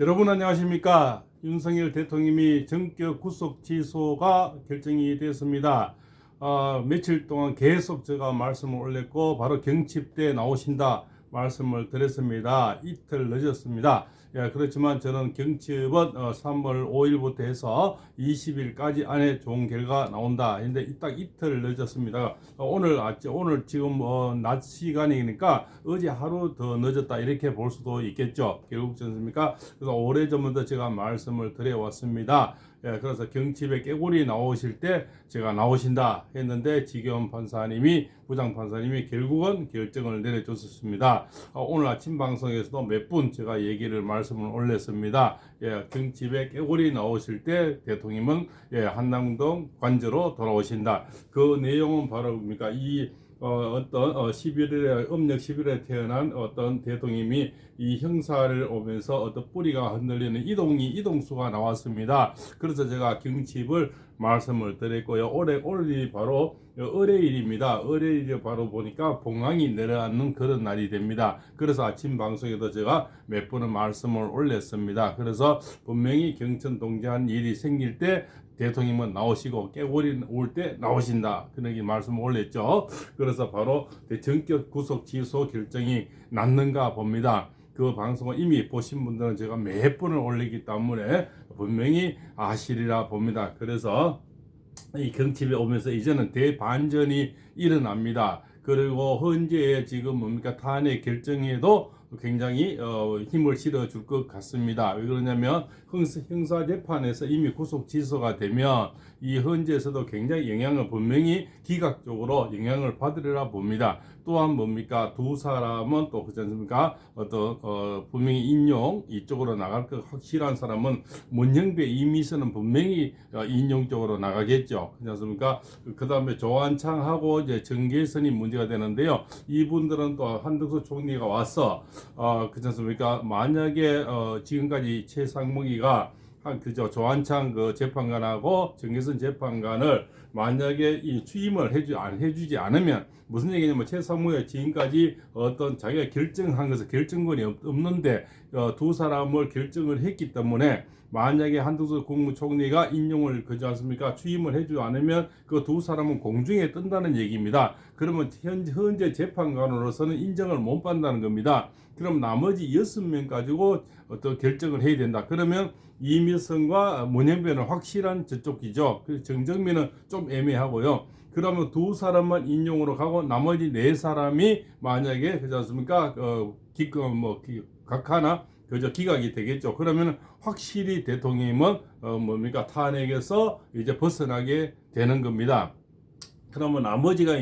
여러분 안녕하십니까? 윤석열 대통령이 전격 구속 취소가 결정이 되었습니다. 며칠 동안 계속 제가 말씀을 올렸고 바로 경칩대 나오신다 말씀을 드렸습니다. 이틀 늦었습니다. 그렇지만 저는 경칩은 3월 5일부터 해서 20일까지 안에 좋은 결과 나온다. 근데 딱 이틀 늦었습니다. 오늘 지금 낮 시간이니까 어제 하루 더 늦었다 이렇게 볼 수도 있겠죠. 결국 전입니까? 그래서 오래전부터 제가 말씀을 드려왔습니다. 그래서 경칩에 깨골이 나오실 때 제가 나오신다 했는데 지겸 판사님이 부장 판사님이 결국은 결정을 내려줬습니다. 오늘 아침 방송에서도 몇 분 제가 말씀을 올렸습니다. 경칩에 깨골이 나오실 때 대통령은 한남동 관저로 돌아오신다. 그 내용은 바로 뭡니까? 11일에 음력 11일에 태어난 어떤 대통령이 이 형사를 오면서 어떤 뿌리가 흔들리는 이동수가 나왔습니다. 그래서 제가 경칩을 말씀을 드렸고요. 오늘이 바로 을해일입니다. 을해일이 바로 보니까 봉황이 내려앉는 그런 날이 됩니다. 그래서 아침 방송에도 제가 몇 번은 말씀을 올렸습니다. 그래서 분명히 경천동지한 일이 생길 때 대통령은 나오시고 깨골이 올 때 나오신다. 그렇게 말씀을 올렸죠. 그래서 바로 전격 구속 취소 결정이 났는가 봅니다. 그 방송을 이미 보신 분들은 제가 몇 번을 올리기 때문에 분명히 아시리라 봅니다. 그래서 이 경칩에 오면서 이제는 대반전이 일어납니다. 그리고 현재 지금 뭡니까 탄핵 결정에도 굉장히 힘을 실어줄 것 같습니다. 왜 그러냐면 형사재판에서 이미 구속 취소가 되면 이 현재에서도 굉장히 분명히 기각적으로 영향을 받으리라 봅니다. 또한 뭡니까 두 사람은 또 그렇지 않습니까? 분명히 인용 이쪽으로 나갈 것 확실한 사람은 문영배 이미선은 분명히 인용 쪽으로 나가겠죠. 그렇지 않습니까? 그 다음에 조한창하고 이제 정계선이 문제가 되는데요. 이분들은 또 한덕수 총리가 와서 그렇지 않습니까? 만약에 지금까지 최상무기가 조한창 그 재판관하고 정계선 재판관을 만약에 이 취임을 해주지 않으면 무슨 얘기냐면 최상무가 지금까지 어떤 자기가 결정한 것은 결정권이 없는데 두 사람을 결정을 했기 때문에 만약에 한덕수 국무총리가 인용을 그지 않습니까? 취임을 해주지 않으면 그 두 사람은 공중에 뜬다는 얘기입니다. 그러면 현재 재판관으로서는 인정을 못 받는다는 겁니다. 그럼 나머지 6명 가지고 어떤 결정을 해야 된다. 그러면 이미선과 문영배는 확실한 저쪽이죠. 정정민은 좀 애매하고요. 그러면 두 사람만 인용으로 가고 나머지 4사람이 만약에 그렇지 않습니까? 각하나 그저 기각이 되겠죠. 그러면 확실히 대통령은 탄핵에서 이제 벗어나게 되는 겁니다. 그러면 나머지가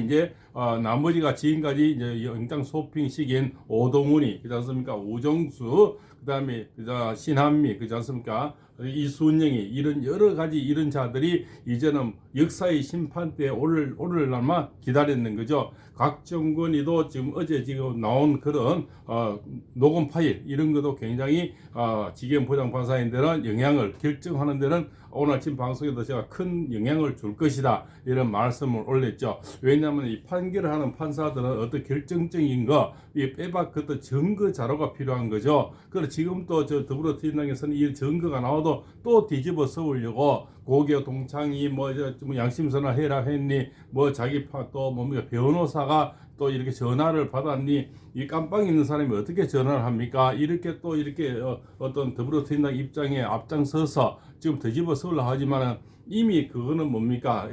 지금까지 이제 영장 소핑 시기엔 오동훈이 그렇지 않습니까? 우정수 그다음에 신한미 그렇지 않습니까? 이순영이 이런 여러 가지 이런 자들이 이제는 역사의 심판대에 오를 날만 기다리는 거죠. 곽정근이도 어제 나온 그런 녹음 파일 이런 것도 굉장히 지금 부장판사인들은 결정하는 데는 오늘 아침 방송에도 제가 큰 영향을 줄 것이다 이런 말씀을 올렸죠. 왜냐하면 이 판결을 하는 판사들은 어떤 결정적인 이 빼박 그것도 증거 자료가 필요한 거죠. 그래서 지금 또 더불어민주당에서는 이 증거가 나와도 또 뒤집어 써오려고 고교 동창이 양심선언 해라 했니 자기 또 변호사가 또 이렇게 전화를 받았니 이 깜빵 있는 사람이 어떻게 전화를 합니까? 이렇게 어떤 더불어민주당 입장에 앞장서서 지금 뒤집어 쓰려고 하지만은 이미 그거는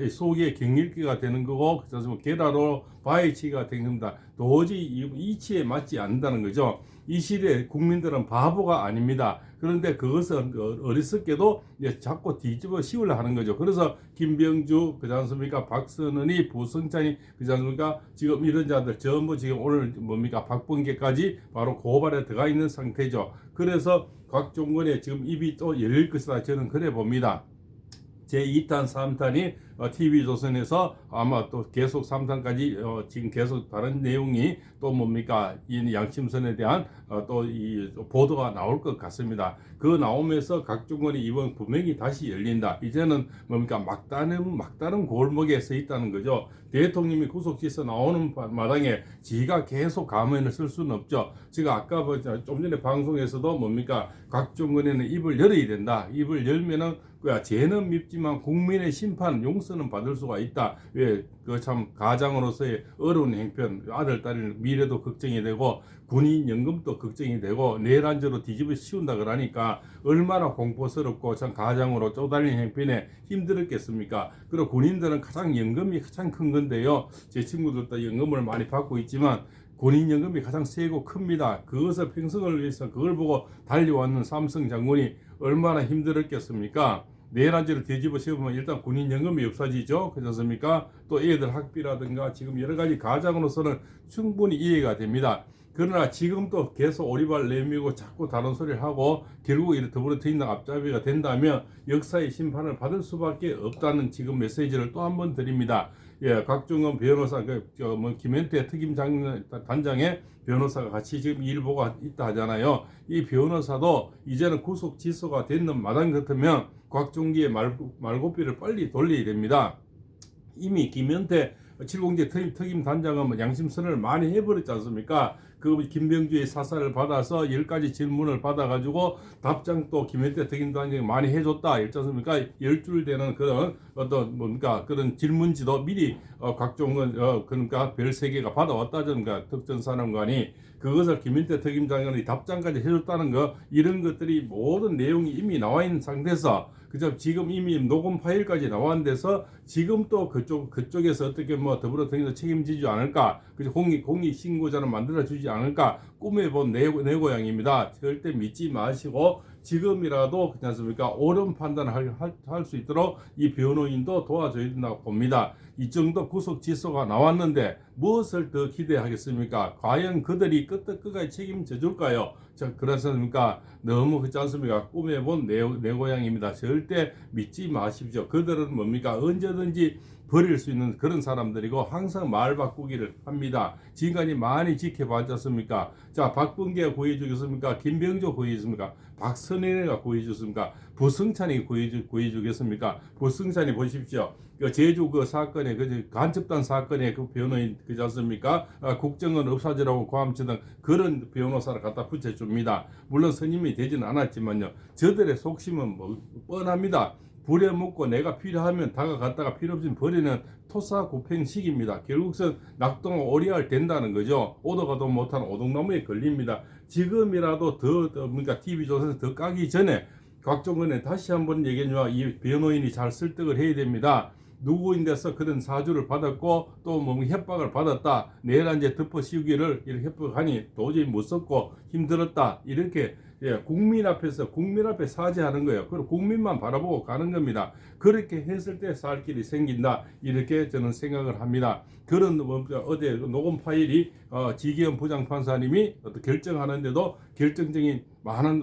속에 격일기가 되는 거고 그래서 계라로 바위치기가 된 겁니다. 도저히 이치에 맞지 않는다는 거죠. 이 시대에 국민들은 바보가 아닙니다. 그런데 그것은 어리석게도 자꾸 뒤집어 씌우려 하는 거죠. 그래서 김병주 그렇지 않습니까? 박선은이 부성찬이 그렇지 않습니까? 지금 이런 자들 전부 지금 오늘 박범계까지 바로 고발에 들어가 있는 상태죠. 그래서 곽종근의 지금 입이 또 열릴 것이다 저는 그래 봅니다. 제2탄 3탄이 TV조선에서 아마 또 계속 3탄까지 지금 계속 다른 내용이 또 뭡니까 이 양심선에 대한 또 이 보도가 나올 것 같습니다. 그 나오면서 각종건이 이번 분명히 다시 열린다. 이제는 뭡니까 막다른 골목에 서 있다는 거죠. 대통령이 구속시에서 나오는 마당에 지가 계속 가면을 쓸 수는 없죠. 제가 아까 좀 전에 방송에서도 뭡니까 각종건에는 입을 열어야 된다. 입을 열면은 죄는 밉지만 국민의 심판 용서는 받을 수가 있다. 왜 그 참 가장으로서의 어려운 행편, 아들 딸의 미래도 걱정이 되고 군인 연금도 걱정이 되고 내란죄로 뒤집어 씌운다 그러니까 얼마나 공포스럽고 참 가장으로 쪼달린 행편에 힘들었겠습니까? 그리고 군인들은 가장 연금이 가장 큰 건데요. 제 친구들도 연금을 많이 받고 있지만 군인연금이 가장 세고 큽니다. 그것을 평생을 위해서 그걸 보고 달려왔는 삼성 장군이 얼마나 힘들었겠습니까? 내란죄를 뒤집어 씌우면 일단 군인연금이 없어지죠. 그렇지 않습니까? 또 애들 학비라든가 지금 여러 가지 가장으로서는 충분히 이해가 됩니다. 그러나 지금도 계속 오리발 내밀고 자꾸 다른 소리를 하고 결국 이렇게 더불어민주당 앞잡이가 된다면 역사의 심판을 받을 수밖에 없다는 지금 메시지를 또 한 번 드립니다. 예, 각종원 변호사, 김현태 특임 단장의 변호사가 같이 지금 일 보고 있다 하잖아요. 이 변호사도 이제는 구속 기소가 됐는 마당 같으면 곽종기의 말고삐를 빨리 돌려야 됩니다. 이미 김현태 7공제 특임 단장은 양심선을 많이 해버렸지 않습니까? 그 김병주의 사살을 받아서 10가지 질문을 받아가지고 답장도 김현태 특임 단장이 많이 해줬다. 있지 않습니까? 10줄 되는 그런 어떤 뭔가 그런 질문지도 미리 각종은 그러니까 별 3개가 받아왔다든가 특전사령관이 그것을 김현태 특임 장관이 답장까지 해줬다는 거 이런 것들이 모든 내용이 이미 나와 있는 상태에서 그죠? 지금 이미 녹음 파일까지 나온 데서 지금 또 그쪽에서 어떻게 더불어민주당 책임지지 않을까? 그죠? 공익 신고자를 만들어주지 않을까? 꿈에본 내 고향입니다. 절대 믿지 마시고 지금이라도 그렇지 않습니까? 옳은 판단을 할 수 있도록 이 변호인도 도와줘야 된다고 봅니다. 이 정도 구속 지소가 나왔는데 무엇을 더 기대하겠습니까? 과연 그들이 끝까지 책임져 줄까요? 그렇습니까? 너무 그렇지 않습니까? 꿈에 본 내 고향입니다. 절대 믿지 마십시오. 그들은 뭡니까? 언제든지 버릴 수 있는 그런 사람들이고 항상 말 바꾸기를 합니다. 지금까지 많이 지켜봤지 않습니까? 자, 박범계가 구해주겠습니까? 김병조 구해주겠습니까? 박선혜가 구해주겠습니까? 부승찬이 구해주겠습니까? 부승찬이 보십시오. 제주 그 사건에 그 간첩단 사건에 그 변호인 그지 않습니까? 국정은 없어지라고 고함치던 그런 변호사를 갖다 붙여줍니다. 물론 선임이 되지는 않았지만요. 저들의 속심은 뻔합니다. 부려먹고 내가 필요하면 다가갔다가 필요 없으면 버리는 토사구팽식입니다. 결국은 낙동을 오리알 된다는 거죠. 오도가도 못한 오동나무에 걸립니다. 지금이라도 그러니까 TV조선에서 더 까기 전에 곽종근에 다시 한번 얘기해주면 이 변호인이 잘 설득을 해야 됩니다. 누구인데서 그런 사주를 받았고 또 협박을 받았다. 내란죄 덮어 씌우기를 이렇게 협박하니 도저히 무섭고 힘들었다. 이렇게 국민 앞에 사죄하는 거예요. 그리고 국민만 바라보고 가는 겁니다. 그렇게 했을 때 살 길이 생긴다. 이렇게 저는 생각을 합니다. 그런 어제 녹음 파일이 지기현 부장판사님이 결정하는데도 결정적인 많은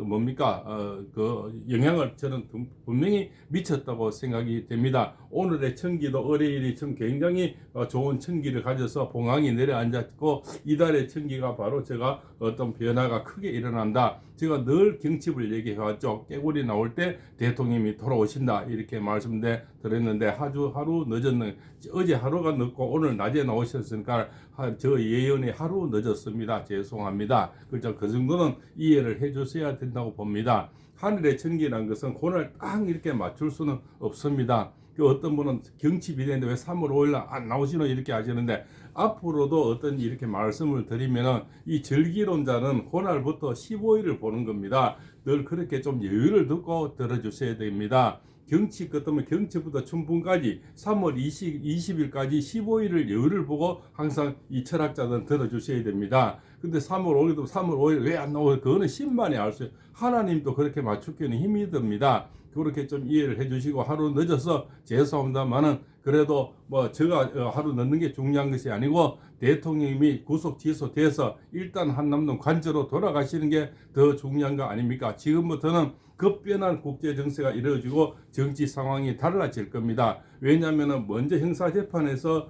그 영향을 저는 분명히 미쳤다고 생각이 됩니다. 오늘의 청기도 의뢰인이 굉장히 좋은 청기를 가져서 봉황이 내려앉았고 이달의 청기가 바로 제가 어떤 변화가 크게 일어난다. 제가 늘 경칩을 얘기해왔죠. 깨구리 나올 때 대통령이 돌아오신다 이렇게 말씀드렸는데 하루 늦었는 어제 하루가 늦고 오늘 낮에 나오셨으니까 저 예언이 하루 늦었습니다. 죄송합니다. 그렇죠. 그 정도는 이해를 해주셔야 된다고 봅니다. 하늘의 청기라는 것은 고날 딱 이렇게 맞출 수는 없습니다. 그 어떤 분은 경칩이 되는데 왜 3월 5일 날 안 나오시노 이렇게 하시는데 앞으로도 어떤 이렇게 말씀을 드리면은 이 절기론자는 그날부터 15일을 보는 겁니다. 늘 그렇게 좀 여유를 두고 들어주셔야 됩니다. 경치 끝하면 경치부터 춘분까지 3월 20일까지 15일을 여유를 보고 항상 이 철학자들은 들어주셔야 됩니다. 근데 3월 5일도 3월 5일 왜 안 나오고 그거는 신만이 알 수 있어요. 하나님도 그렇게 맞추기는 힘이 듭니다. 그렇게 좀 이해를 해주시고 하루 늦어서 죄송합니다만은 그래도 뭐 제가 하루 넣는 게 중요한 것이 아니고 대통령님이 구속 취소돼서 일단 한남동 관저로 돌아가시는 게 더 중요한 거 아닙니까? 지금부터는 급변한 국제 정세가 이루어지고 정치 상황이 달라질 겁니다. 왜냐하면 먼저 형사재판에서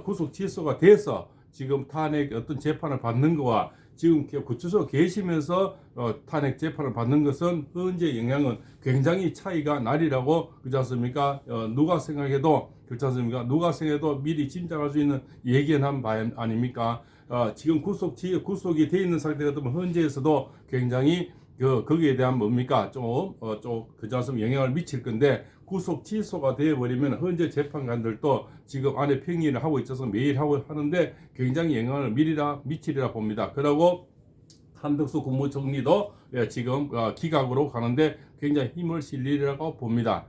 구속 취소가 돼서 지금 탄핵 어떤 재판을 받는 거와 지금 구치소 계시면서 탄핵 재판을 받는 것은 현재 영향은 굉장히 차이가 나리라고 그렇지 않습니까? 누가 생각해도 그렇지 않습니까? 누가 생각해도 미리 짐작할 수 있는 예견한 바 아닙니까? 지금 구속이 돼 있는 상태가 되면 현재에서도 굉장히 거기에 대한 뭡니까? 좀 그렇지 않습니까? 영향을 미칠 건데 구속 취소가 되어버리면 현재 재판관들도 지금 안에 평의를 하고 있어서 매일 하고 하는데 굉장히 영향을 미치리라 봅니다. 그리고 한덕수 국무총리도 지금 기각으로 가는데 굉장히 힘을 실리라고 봅니다.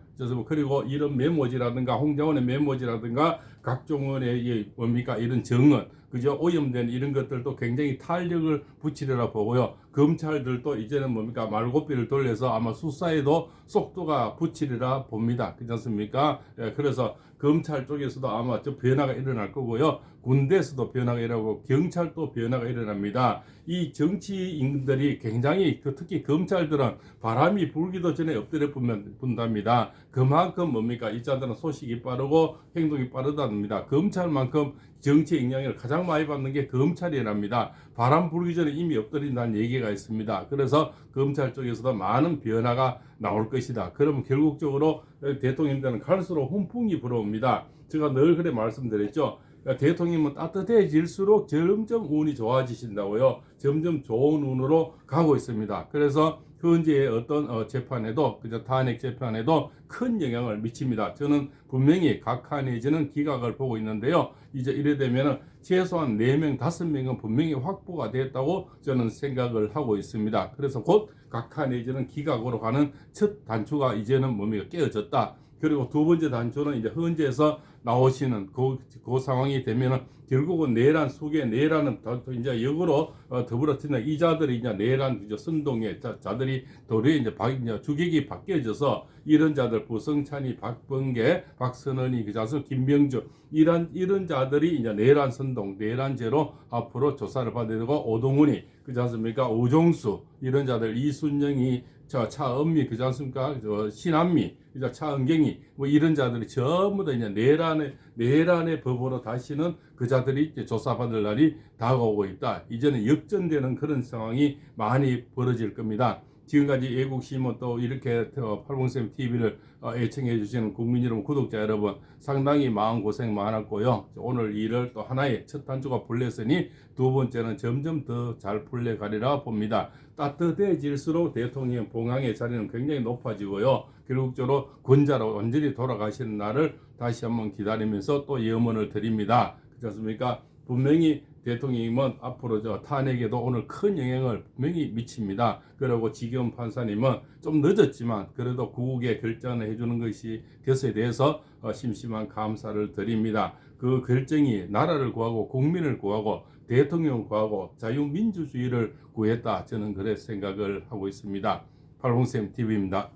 그리고 이런 메모지라든가 홍장원의 메모지라든가 각종의 뭡니까 이런 정언 그죠 오염된 이런 것들도 굉장히 탄력을 붙이리라 보고요. 검찰들도 이제는 뭡니까 말고삐를 돌려서 아마 수사에도 속도가 붙이리라 봅니다. 그렇지 않습니까? 그래서 검찰 쪽에서도 아마 좀 변화가 일어날 거고요. 군대에서도 변화가 일어나고 경찰도 변화가 일어납니다. 이 정치인들이 굉장히 특히 검찰들은 바람이 불기도 전에 엎드려 분답니다. 그만큼 뭡니까 이 자들은 소식이 빠르고 행동이 빠르답니다. 검찰만큼 정치의 영향을 가장 많이 받는 게 검찰이랍니다. 바람 불기 전에 이미 엎드린다는 얘기가 있습니다. 그래서 검찰 쪽에서도 많은 변화가 나올 것이다. 그러면 결국적으로 대통령들은 갈수록 훈풍이 불어옵니다. 제가 늘 그래 말씀드렸죠. 대통령은 따뜻해질수록 점점 운이 좋아지신다고요. 점점 좋은 운으로 가고 있습니다. 그래서 현재의 어떤 재판에도 그저 탄핵 재판에도 큰 영향을 미칩니다. 저는 분명히 각하 내지는 기각을 보고 있는데요. 이제 이래 되면은 최소한 4명, 5명은 분명히 확보가 됐다고 저는 생각을 하고 있습니다. 그래서 곧 각하 내지는 기각으로 가는 첫 단추가 이제는 뭡니까 깨어졌다. 그리고 두 번째 단추는 이제 현재에서 나오시는 그 상황이 되면은 결국은 내란 속에 내란은 이제 역으로 더불어 튀는 이자들이 이제 내란 선동의 자들이 도리어 이제 주객이 바뀌어져서 이런 자들 부성찬이 박범계 박선원이 그 자수 김병주 이런 자들이 이제 내란 선동 내란죄로 앞으로 조사를 받아야 되고 오동훈이 그렇지 않습니까 오종수 이런 자들 이순영이 차은미 그렇지 않습니까 신한미 차은경이 뭐 이런 자들이 전부 다 이제 내란의 법으로 다시는 그 자들이 이제 조사받을 날이 다가오고 있다. 이제는 역전되는 그런 상황이 많이 벌어질 겁니다. 지금까지 애국심은 또 이렇게 팔봉쌤 TV를 애청해 주시는 국민 여러분, 구독자 여러분 상당히 마음고생 많았고요. 오늘 일을 또 하나의 첫 단추가 풀렸으니 두 번째는 점점 더 잘 풀려가리라 봅니다. 따뜻해질수록 대통령 봉황의 자리는 굉장히 높아지고요. 결국적으로 권자로 완전히 돌아가시는 날을 다시 한번 기다리면서 또 예언을 드립니다. 그렇지 않습니까? 분명히 대통령님은 앞으로 탄핵에도 오늘 큰 영향을 분명히 미칩니다. 그리고 지경 판사님은 좀 늦었지만 그래도 구국의 결정을 해주는 것에 대해서 심심한 감사를 드립니다. 그 결정이 나라를 구하고 국민을 구하고 대통령을 구하고 자유민주주의를 구했다. 저는 그래 생각을 하고 있습니다. 팔봉쌤 TV입니다.